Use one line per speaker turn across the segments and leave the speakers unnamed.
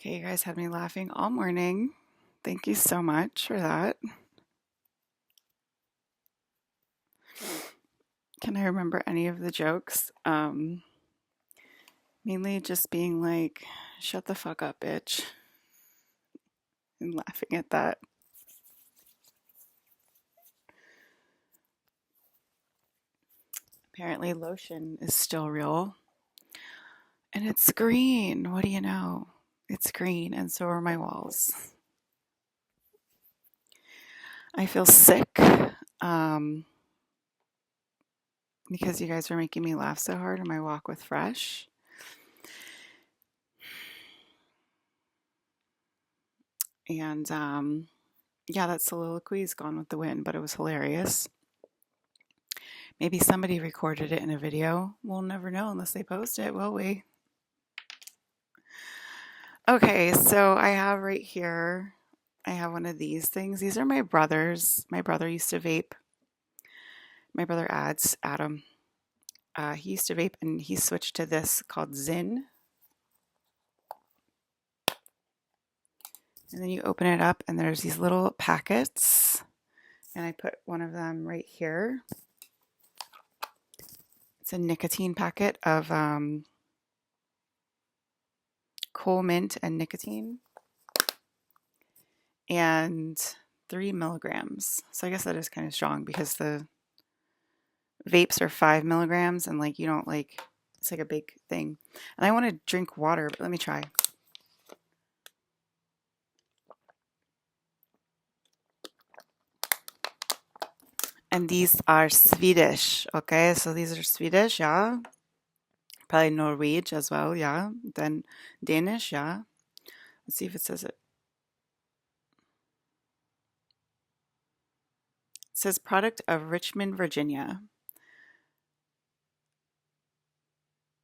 Okay, you guys had me laughing all morning. Thank you so much for that. Can I remember any of the jokes? Mainly just being like, shut the fuck up, bitch, and laughing at that. Apparently, lotion is still real. And it's green. What do you know? It's green, and so are my walls. I feel sick because you guys were making me laugh so hard on my walk with Fresh. And yeah, that soliloquy is gone with the wind, but it was hilarious. Maybe somebody recorded it in a video. We'll never know unless they post it, will we? Okay, so I have right here, I have one of these things. These are my brother's. My brother used to vape. My brother Adam. He used to vape and he switched to this called Zyn. And then you open it up and there's these little packets. And I put one of them right here. It's a nicotine packet of coal mint and nicotine. And 3 milligrams. So I guess that is kind of strong because the vapes are 5 milligrams and like you don't like, it's like a big thing. And I want to drink water, but let me try. And these are Swedish, okay? So these are Swedish, yeah. Probably Norwegian as well, yeah. Then Danish, yeah. Let's see if it says it. It says product of Richmond, Virginia.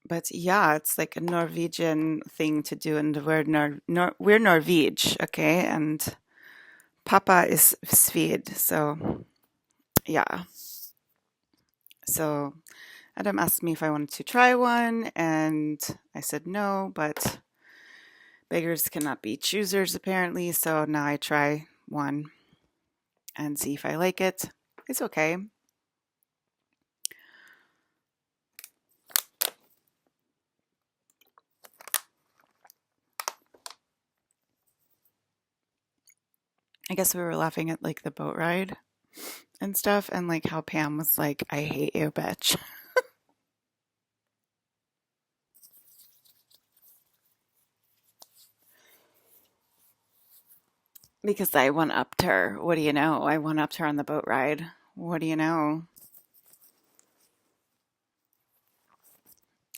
But yeah, it's like a Norwegian thing to do, and we're Norvege, okay? And Papa is Swede, so yeah. So Adam asked me if I wanted to try one, and I said no, but beggars cannot be choosers apparently, so now I try one and see if I like it. It's okay. I guess we were laughing at like the boat ride and stuff, and like how Pam was like, I hate you, bitch. Because I went up to her. What do you know? I went up to her on the boat ride. What do you know?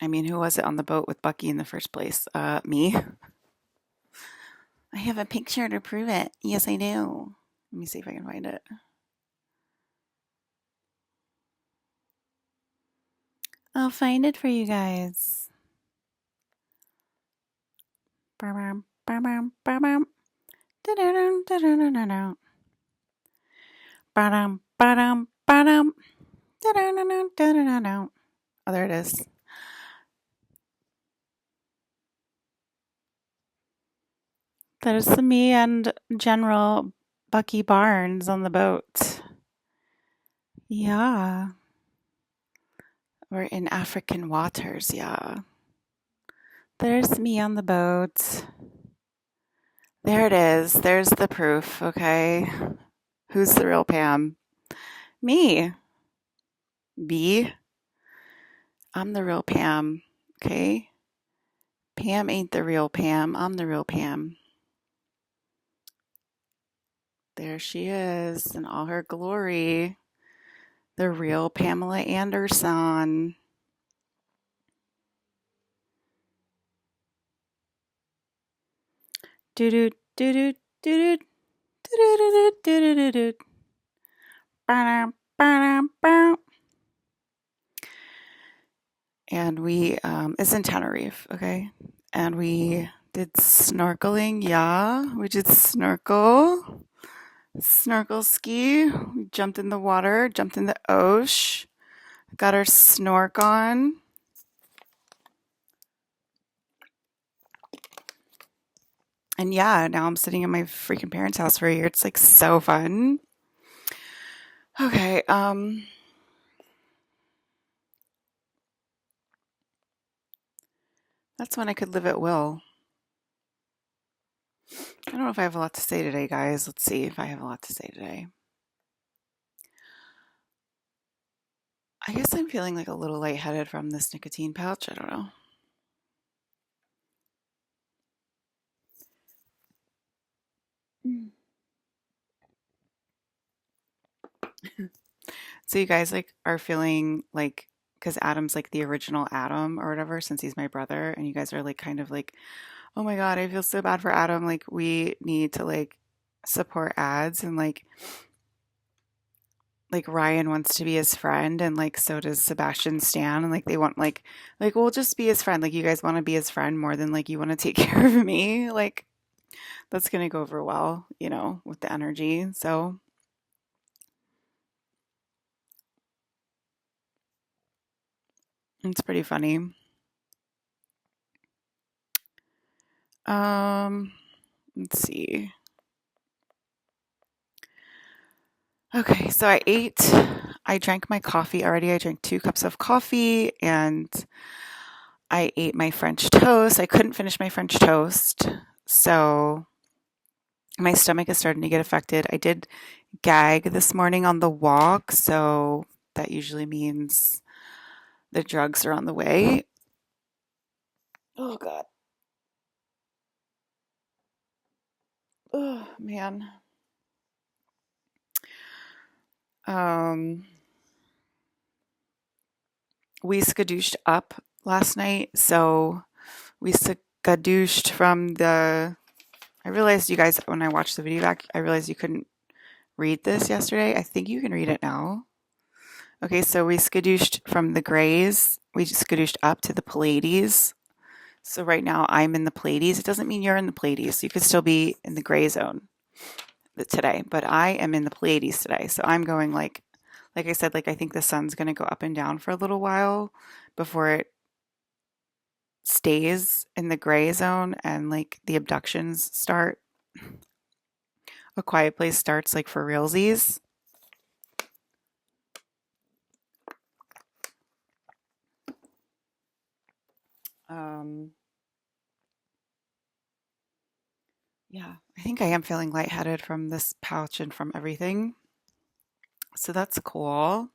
I mean, who was it on the boat with Bucky in the first place? Me. I have a picture to prove it. Yes, I do. Let me see if I can find it. I'll find it for you guys. Oh, there it is. There's me and General Bucky Barnes on the boat. Yeah. We're in African waters, yeah. There's me on the boat. There it is. There's the proof, okay? Who's the real Pam? Me. B. I'm the real Pam, okay? Pam ain't the real Pam. I'm the real Pam. There she is in all her glory. The real Pamela Anderson. Do do do do do do do do do do. And we it's in Tenerife, okay? And we did snorkeling, yeah. We did snorkel ski. We jumped in the water, jumped in the ocean, got our snork on. And yeah, now I'm sitting in my freaking parents' house for a year. It's like so fun. Okay, that's when I could live at will. I don't know if I have a lot to say today, guys. Let's see if I have a lot to say today. I guess I'm feeling like a little lightheaded from this nicotine pouch. I don't know. So you guys like are feeling like because Adam's like the original Adam or whatever, since he's my brother, and you guys are like kind of like, oh my God, I feel so bad for Adam. Like we need to like support ads and like Ryan wants to be his friend and like so does Sebastian Stan and like they want like we'll just be his friend. Like you guys want to be his friend more than like you want to take care of me. Like that's gonna go over well, with the energy. So it's pretty funny. Um, let's see. Okay, so I drank my coffee already. I drank 2 cups of coffee and I ate my French toast. I couldn't finish my French toast, so my stomach is starting to get affected. I did gag this morning on the walk, so that usually means the drugs are on the way. Oh God. Oh man. Um, we skadooshed up last night, so we skadooshed from the. I realized you guys, when I watched the video back, I realized you couldn't read this yesterday. I think you can read it now. Okay, so we skadooshed from the Grays. We just skadooshed up to the Pleiades. So right now I'm in the Pleiades. It doesn't mean you're in the Pleiades. You could still be in the gray zone today, but I am in the Pleiades today. So I'm going like I said, like I think the sun's going to go up and down for a little while before it stays in the gray zone and like the abductions start. A Quiet Place starts like for realsies. Um, yeah, I think I am feeling lightheaded from this pouch and from everything. So that's cool.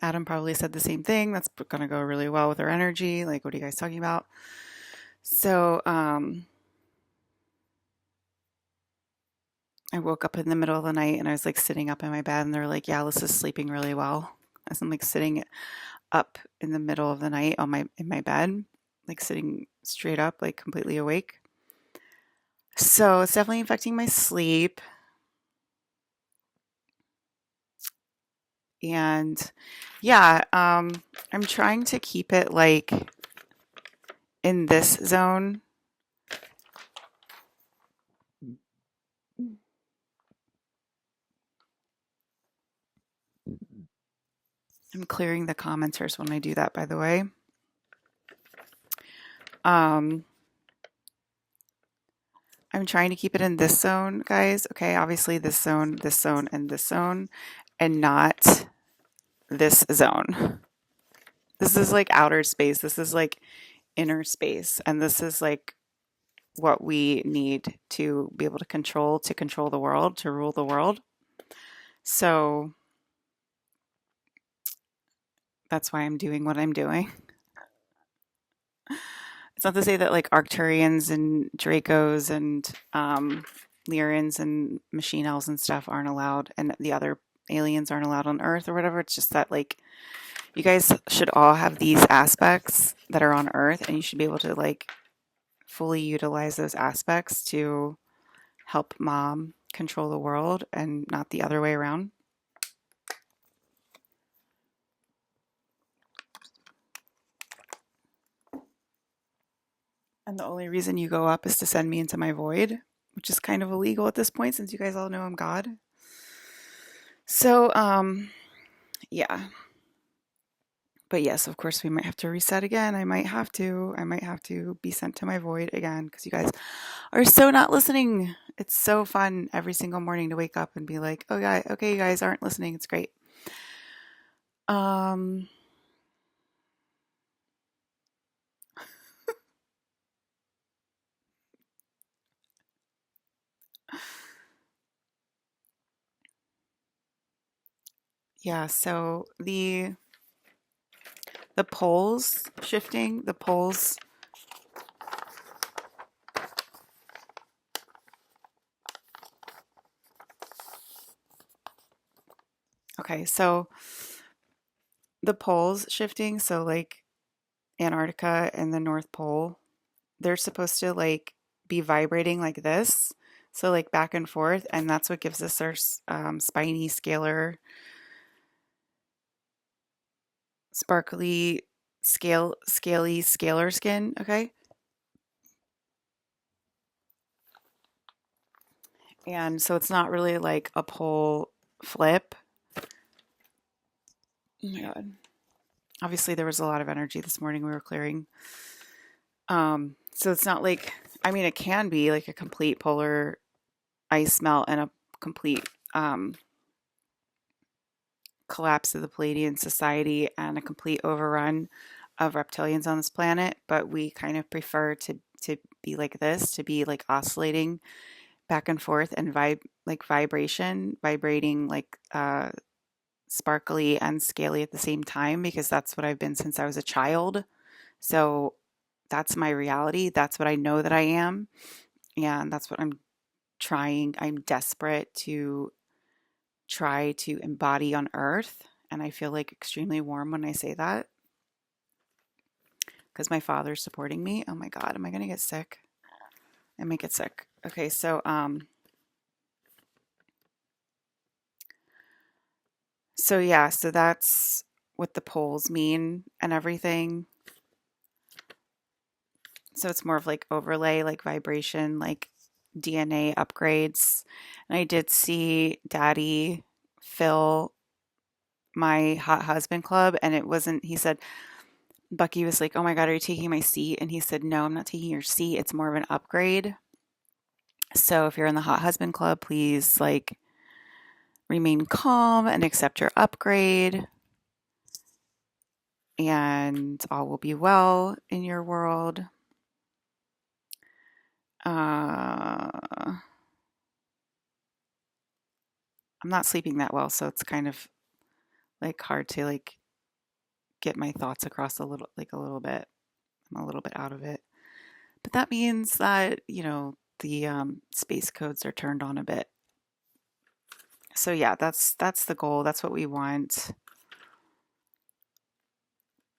Adam probably said the same thing. That's going to go really well with our energy. Like, what are you guys talking about? So, I woke up in the middle of the night and I was like sitting up in my bed and they're like, yeah, Alyssa's sleeping really well. As I'm like sitting up in the middle of the night in my bed, like sitting straight up, like completely awake. So it's definitely affecting my sleep. And yeah, I'm trying to keep it like in this zone. I'm clearing the commenters when I do that, by the way. I'm trying to keep it in this zone, guys. Okay, obviously this zone, and this zone, and not this zone. This is like outer space. This is like inner space. And this is like what we need to be able to control the world, to rule the world. So that's why I'm doing what I'm doing. It's not to say that like Arcturians and Dracos and Lyrians and machine elves and stuff aren't allowed and the other aliens aren't allowed on Earth or whatever. It's just that like you guys should all have these aspects that are on Earth and you should be able to like fully utilize those aspects to help mom control the world and not the other way around. And the only reason you go up is to send me into my void, which is kind of illegal at this point since you guys all know I'm God. So, yeah. But yes, of course, we might have to reset again. I might have to. I might have to be sent to my void again because you guys are so not listening. It's so fun every single morning to wake up and be like, "Oh yeah, okay, you guys aren't listening. It's great." Um, yeah. So the poles shifting, the poles. Okay, so the poles shifting. So like Antarctica and the North Pole, they're supposed to like be vibrating like this. So like back and forth, and that's what gives us our spiny, sparkly, scaly, scalar skin. Okay, and so it's not really like a pole flip. Oh my god! Obviously, there was a lot of energy this morning. We were clearing. So it's not like, I mean, it can be like a complete polar ice melt and a complete collapse of the Palladian society and a complete overrun of reptilians on this planet, but we kind of prefer to be like this, to be like oscillating back and forth and vibrating like sparkly and scaly at the same time because that's what I've been since I was a child. So that's my reality. That's what I know that I am, and that's what I'm desperate to try to embody on earth. And I feel like extremely warm when I say that because my father's supporting me. Oh my God, am I going to get sick? I might get sick. Okay, so yeah, so that's what the poles mean and everything. So it's more of like overlay, like vibration, like DNA upgrades. And I did see Daddy fill my hot husband club, and it wasn't, he said, Bucky was like, "Oh my God, are you taking my seat?" And he said, "No, I'm not taking your seat. It's more of an upgrade. So if you're in the hot husband club, please like remain calm and accept your upgrade, and all will be well in your world." I'm not sleeping that well, so it's kind of like hard to like get my thoughts across a little bit. I'm a little bit out of it. But that means that, the space codes are turned on a bit. So yeah, that's the goal. That's what we want.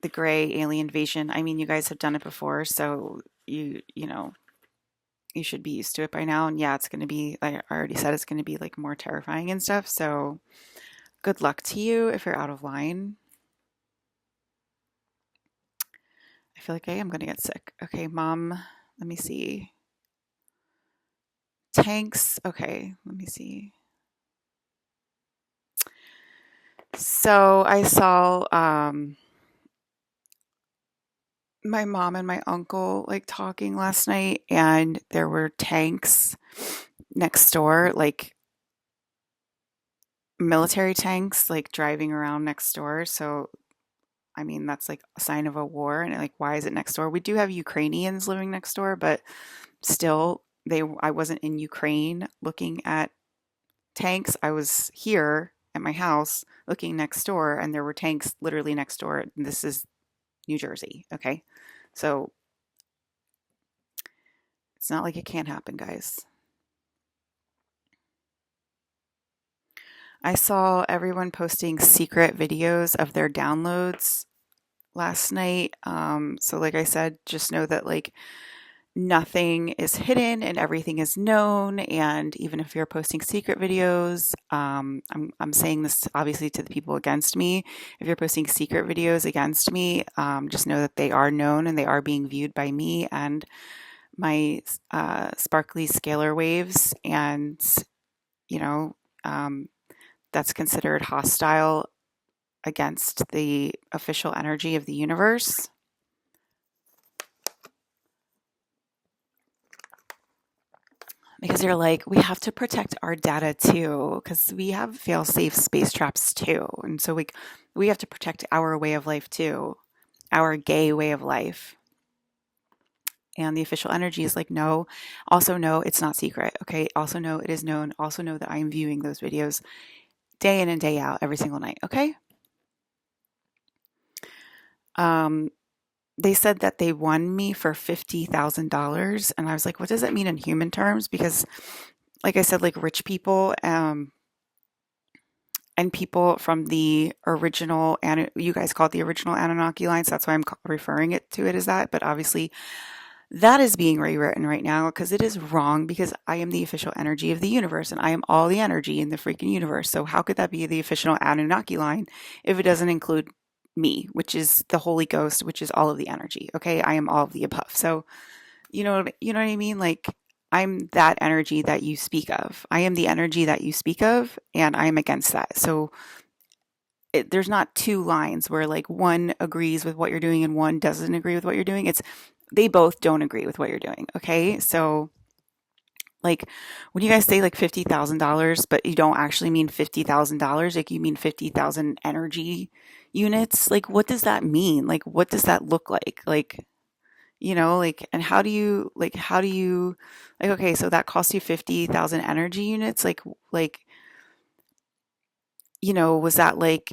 The gray alien invasion. I mean, you guys have done it before, so you should be used to it by now. And yeah, it's going to be, like I already said, it's going to be like more terrifying and stuff. So good luck to you if you're out of line. I feel like I am going to get sick. Okay, Mom, let me see. Tanks. Okay, let me see. So I saw my mom and my uncle like talking last night, and there were tanks next door, like military tanks, like driving around next door. So, I mean, that's like a sign of a war. And like, why is it next door? We do have Ukrainians living next door, but still, I wasn't in Ukraine looking at tanks. I was here at my house looking next door, and there were tanks literally next door. This is New Jersey. Okay. So it's not like it can't happen, guys. I saw everyone posting secret videos of their downloads last night. So, like I said, just know that like nothing is hidden and everything is known. And even if you're posting secret videos, I'm saying this obviously to the people against me. If you're posting secret videos against me, just know that they are known and they are being viewed by me and my sparkly scalar waves. And, you know, um, that's considered hostile against the official energy of the universe. Because you're like, we have to protect our data too, because we have fail-safe space traps too. And so we have to protect our way of life too, our gay way of life. And the official energy is like, no, also no, it's not secret. Okay. Also no, it is known. Also know that I am viewing those videos day in and day out every single night. Okay. They said that they won me for $50,000. And I was like, what does that mean in human terms? Because like I said, like rich people, and people from the original, and you guys call it the original Anunnaki lines. That's why I'm referring it to it as that. But obviously, that is being rewritten right now because it is wrong because I am the official energy of the universe and I am all the energy in the freaking universe. So how could that be the official Anunnaki line if it doesn't include me, which is the Holy Ghost, which is all of the energy? Okay, I am all of the above. So you know what I mean? Like I'm that energy that you speak of. I am the energy that you speak of, and I am against that. So there's not two lines where like one agrees with what you're doing and one doesn't agree with what you're doing. It's they both don't agree with what you're doing. Okay. So like when you guys say like $50,000, but you don't actually mean $50,000, like you mean 50,000 energy units, like what does that mean? Like what does that look like? Like, like, and how do you, like, okay, so that costs you 50,000 energy units. Like, was that like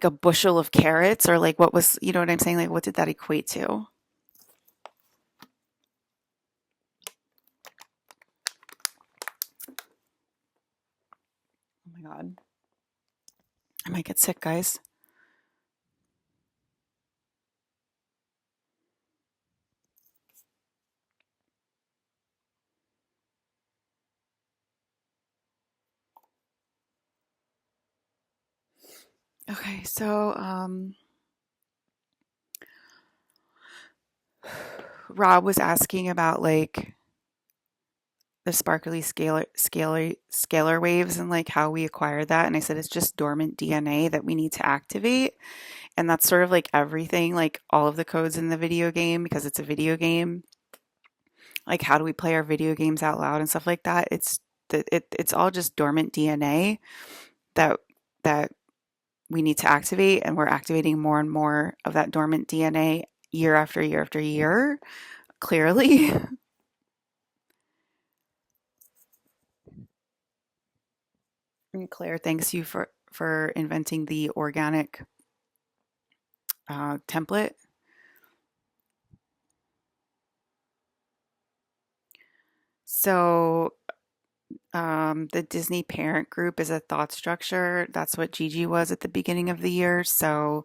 a bushel of carrots or like what was, you know what I'm saying? Like, what did that equate to? Oh my God. I might get sick, guys. Okay, so Rob was asking about like the sparkly scalar waves and like how we acquire that, and I said it's just dormant DNA that we need to activate, and that's sort of like everything, like all of the codes in the video game because it's a video game. Like how do we play our video games out loud and stuff like that? It's all just dormant DNA that that we need to activate, and we're activating more and more of that dormant DNA year after year after year, clearly. And Claire, thanks you for inventing the organic template. So the Disney parent group is a thought structure. That's what Gigi was at the beginning of the year. So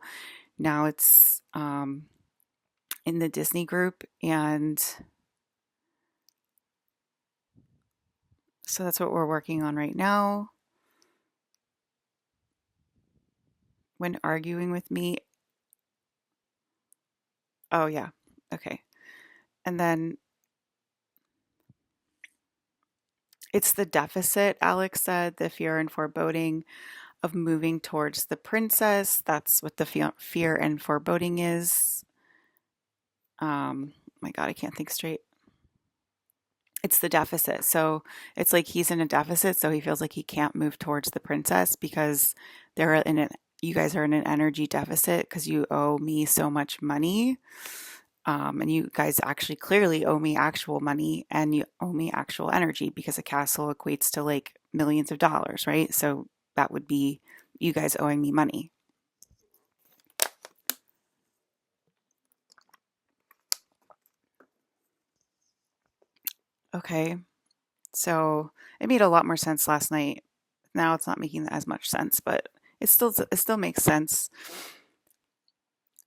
now it's in the Disney group, and so that's what we're working on right now. When arguing with me, oh yeah, okay. And then it's the deficit, Alex said, the fear and foreboding of moving towards the princess. That's what the fear and foreboding is. My God, I can't think straight. It's the deficit. So it's like he's in a deficit, so he feels like he can't move towards the princess because they're in an you guys are in an energy deficit because you owe me so much money. And you guys actually clearly owe me actual money and you owe me actual energy because a castle equates to like millions of dollars, right? So that would be you guys owing me money. Okay. So it made a lot more sense last night. Now it's not making as much sense, but it still makes sense.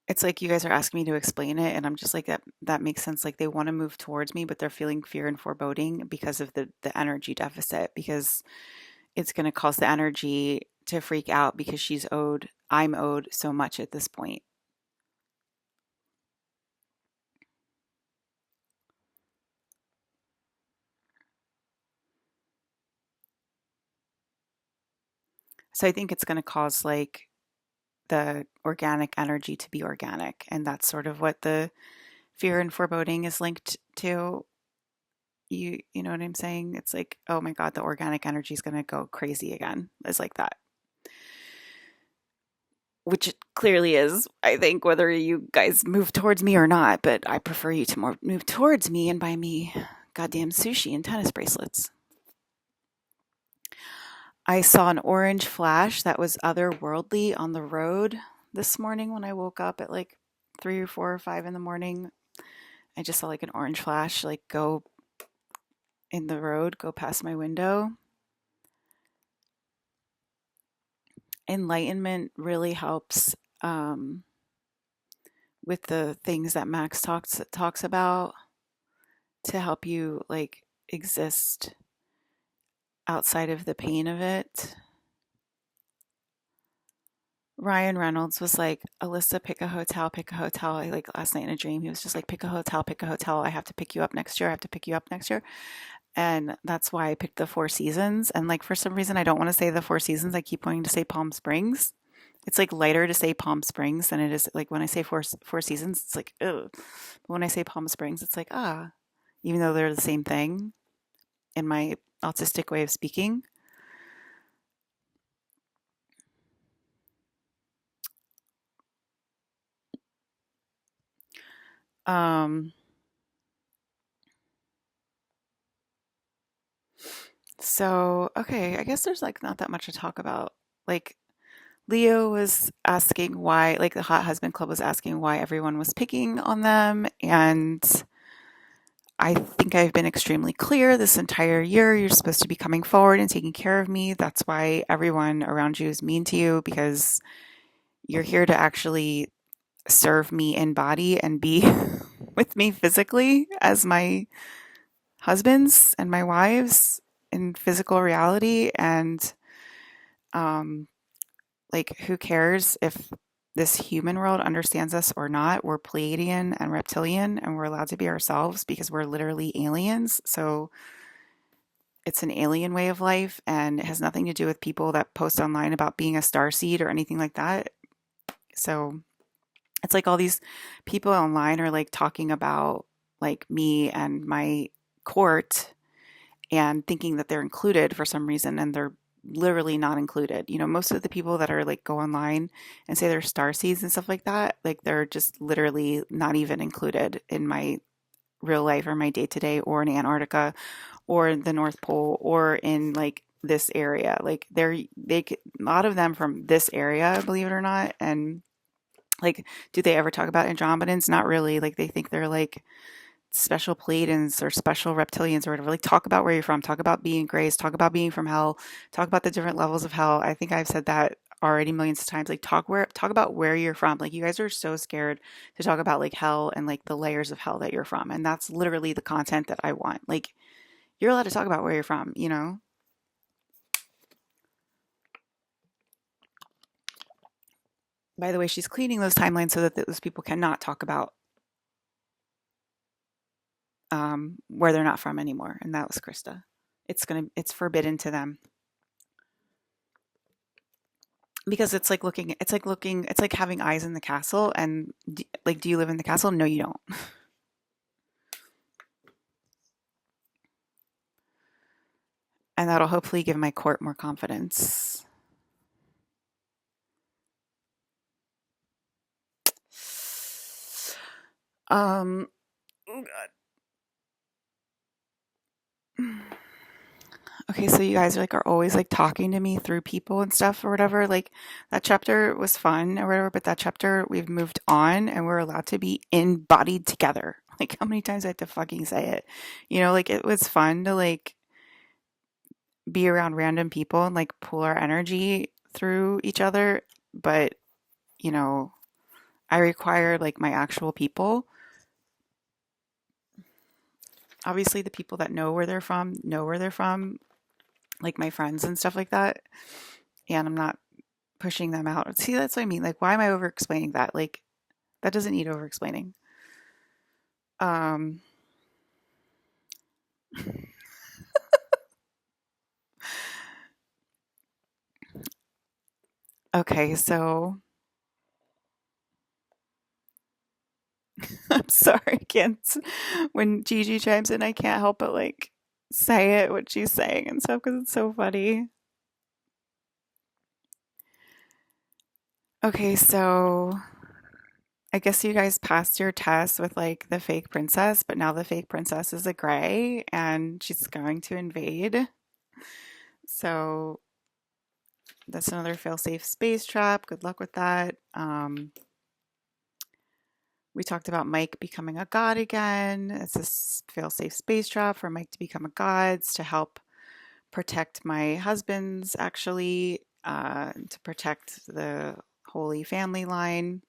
It's like you guys are asking me to explain it, and I'm just like that makes sense. Like they want to move towards me, but they're feeling fear and foreboding because of the energy deficit, because it's going to cause the energy to freak out because I'm owed so much at this point. So I think it's going to cause like the organic energy to be organic. And that's sort of what the fear and foreboding is linked to. You know what I'm saying? It's like, oh my God, the organic energy is going to go crazy again. It's like that. Which it clearly is, I think, whether you guys move towards me or not, but I prefer you to move towards me and buy me goddamn sushi and tennis bracelets. I saw an orange flash that was otherworldly on the road this morning when I woke up at like 3 or 4 or 5 in the morning. I just saw like an orange flash like go in the road, go past my window. Enlightenment really helps with the things that Max talks about to help you like exist outside of the pain of it. Ryan Reynolds was like, Alyssa, pick a hotel, pick a hotel. I like last night in a dream, he was just like, pick a hotel, pick a hotel. I have to pick you up next year. I have to pick you up next year. And that's why I picked the Four Seasons. And like for some reason, I don't want to say the Four Seasons. I keep wanting to say Palm Springs. It's like lighter to say Palm Springs than it is like when I say Four Seasons. It's like ugh. But when I say Palm Springs, it's like even though they're the same thing in my autistic way of speaking. Um, so okay, I guess there's like not that much to talk about. Like Leo was asking why, like the Hot Husband Club was asking why everyone was picking on them. And I think I've been extremely clear this entire year. You're supposed to be coming forward and taking care of me. That's why everyone around you is mean to you, because you're here to actually serve me in body and be with me physically as my husbands and my wives in physical reality. And um, like, who cares if this human world understands us or not? We're Pleiadian and reptilian, and we're allowed to be ourselves because we're literally aliens. So it's an alien way of life, and it has nothing to do with people that post online about being a starseed or anything like that. So it's like all these people online are like talking about like me and my court and thinking that they're included for some reason, and they're literally not included. You know, most of the people that are like go online and say they're star seeds and stuff like that, like they're just literally not even included in my real life or my day to day or in Antarctica or the North Pole or in like this area. Like a lot of them from this area, believe it or not. And like, do they ever talk about Andromedans? Not really. Like they think they're like special Pleiadians or special reptilians or whatever. Like, talk about where you're from. Talk about being grace. Talk about being from hell. Talk about the different levels of hell. I think I've said that already millions of times. Like, talk about where you're from. Like, you guys are so scared to talk about like hell and like the layers of hell that you're from, and that's literally the content that I want. Like, you're allowed to talk about where you're from. You know. By the way, she's cleaning those timelines so that those people cannot talk about where they're not from anymore. And that was Krista. It's forbidden to them because it's like having eyes in the castle. And like, do you live in the castle? No, you don't. And that'll hopefully give my court more confidence. Um, okay, so you guys are always like talking to me through people and stuff or whatever. Like, that chapter was fun or whatever, but that chapter we've moved on and we're allowed to be embodied together. Like, how many times I have to fucking say it? You know, like, it was fun to like be around random people and like pull our energy through each other, but you know, I require like my actual people. Obviously, the people that know where they're from, like my friends and stuff like that. And I'm not pushing them out. See, that's what I mean. Like, why am I over explaining that? Like, that doesn't need over explaining. Um, okay, so I'm sorry, I can't. When Gigi chimes in, I can't help but like say it, what she's saying and stuff, because it's so funny. Okay, so I guess you guys passed your test with like the fake princess, but now the fake princess is a gray and she's going to invade. So that's another fail-safe space trap. Good luck with that. We talked about Mike becoming a god again. It's a fail-safe space trap for Mike to become a god to help protect my husband's actually, to protect the Holy Family line.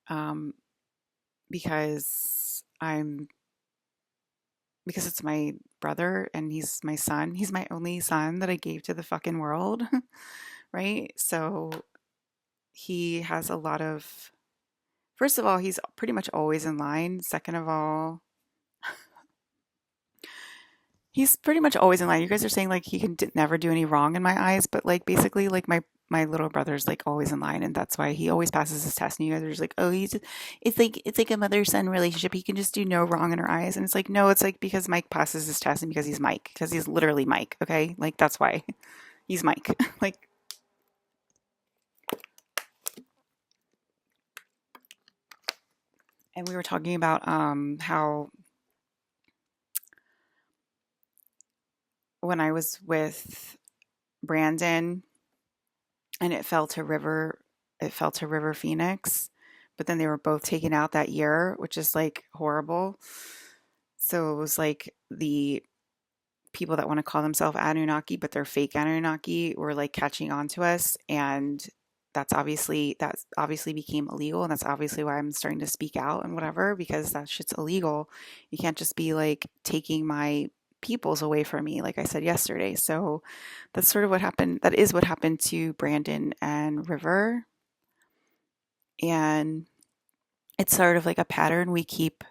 Um, because I'm because it's my brother and he's my son. He's my only son that I gave to the fucking world, right? So he has a lot of, first of all, he's pretty much always in line. Second of all, he's pretty much always in line. You guys are saying like he can never do any wrong in my eyes, but like basically like my little brother's like always in line, and that's why he always passes his test. And you guys are just like, oh, it's like a mother son relationship. He can just do no wrong in her eyes, and it's like no, it's like because Mike passes his test and because he's Mike, because he's literally Mike. Okay, like that's why he's Mike. Like, and we were talking about how when I was with Brandon and it fell to River Phoenix, but then they were both taken out that year, which is like horrible. So it was like the people that want to call themselves Anunnaki, but they're fake Anunnaki, were like catching on to us, and that's obviously became illegal, and that's obviously why I'm starting to speak out and whatever, because that shit's illegal. You can't just be like taking my peoples away from me, like I said yesterday. So that's sort of what happened. That is what happened to Brandon and River, and it's sort of like a pattern we keep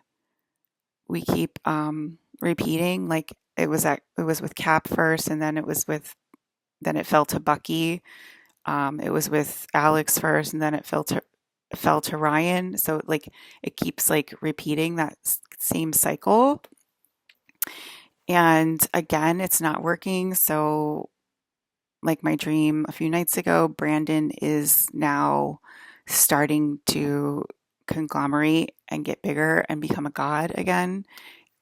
repeating. Like it was with Cap first, and then it fell to Bucky. It was with Alex first, and then it fell to Ryan. So like it keeps like repeating that same cycle. And again, it's not working. So like my dream a few nights ago, Brandon is now starting to conglomerate and get bigger and become a god again.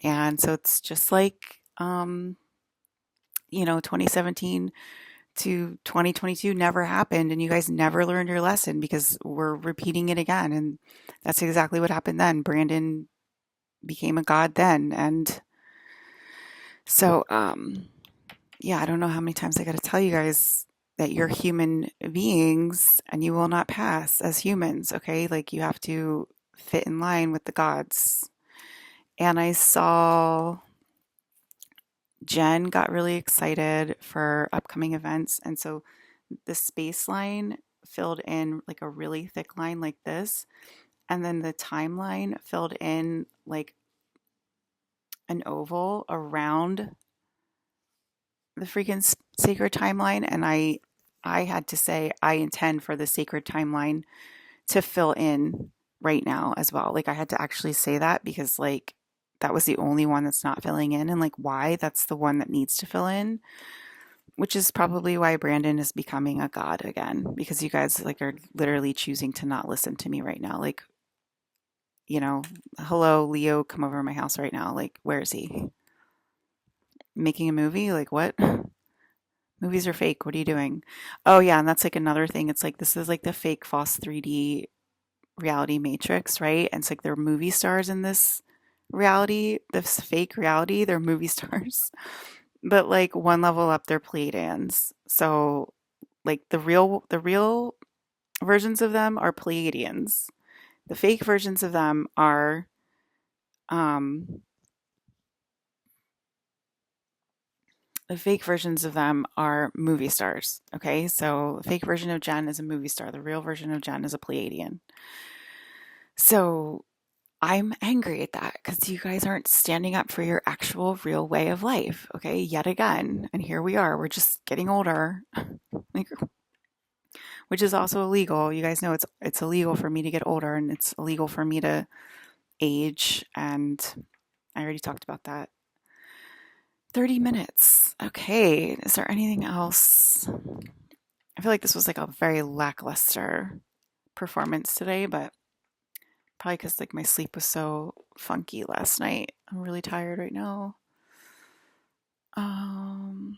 And so it's just like 2017 to 2022 never happened, and you guys never learned your lesson because we're repeating it again. And that's exactly what happened then. Brandon became a god then. And so yeah, I don't know how many times I got to tell you guys that you're human beings and you will not pass as humans, okay? Like you have to fit in line with the gods. And I saw Jen got really excited for upcoming events. And so the space line filled in like a really thick line like this. And then the timeline filled in like an oval around the freaking sacred timeline. And I had to say, I intend for the sacred timeline to fill in right now as well. Like I had to actually say that because like that was the only one that's not filling in, and like why that's the one that needs to fill in, which is probably why Brandon is becoming a god again, because you guys like are literally choosing to not listen to me right now. Like, hello, Leo, come over to my house right now. Like, where is he? Making a movie? Like, what? Movies are fake. What are you doing? Oh, yeah. And that's like another thing. It's like this is like the fake false 3D reality matrix, right? And it's like they're movie stars in this reality, this fake reality. They're movie stars. But like one level up, they're Pleiadians. So like the real versions of them are Pleiadians. The fake versions of them are um the fake versions of them are movie stars. Okay, so the fake version of Jen is a movie star. The real version of Jen is a Pleiadian. So I'm angry at that because you guys aren't standing up for your actual real way of life. Okay, yet again. And here we are. We're just getting older. Like, which is also illegal. You guys know it's illegal for me to get older, and it's illegal for me to age, and I already talked about that. 30 minutes. Okay, is there anything else? I feel like this was like a very lackluster performance today, but probably because like my sleep was so funky last night. I'm really tired right now. Um,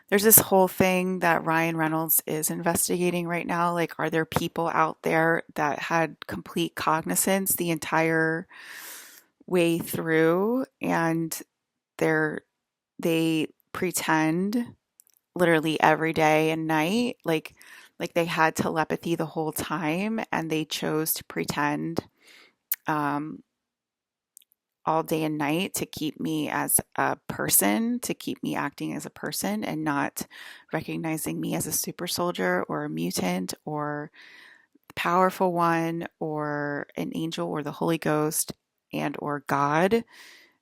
there's this whole thing that Ryan Reynolds is investigating right now. Like, are there people out there that had complete cognizance the entire way through, and they're they pretend literally every day and night, like they had telepathy the whole time, and they chose to pretend um, all day and night to keep me as a person, to keep me acting as a person and not recognizing me as a super soldier or a mutant or powerful one or an angel or the Holy Ghost and or God.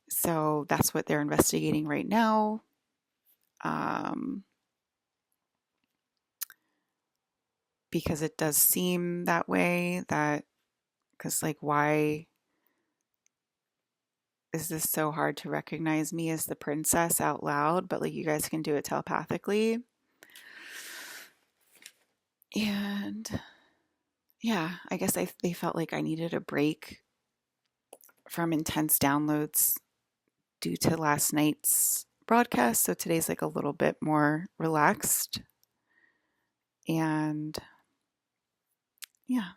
So that's what they're investigating right now. Um, because it does seem that way, that because like why is this so hard to recognize me as the princess out loud, but like you guys can do it telepathically. And yeah, I guess they felt like I needed a break from intense downloads due to last night's broadcast. So today's like a little bit more relaxed. And yeah,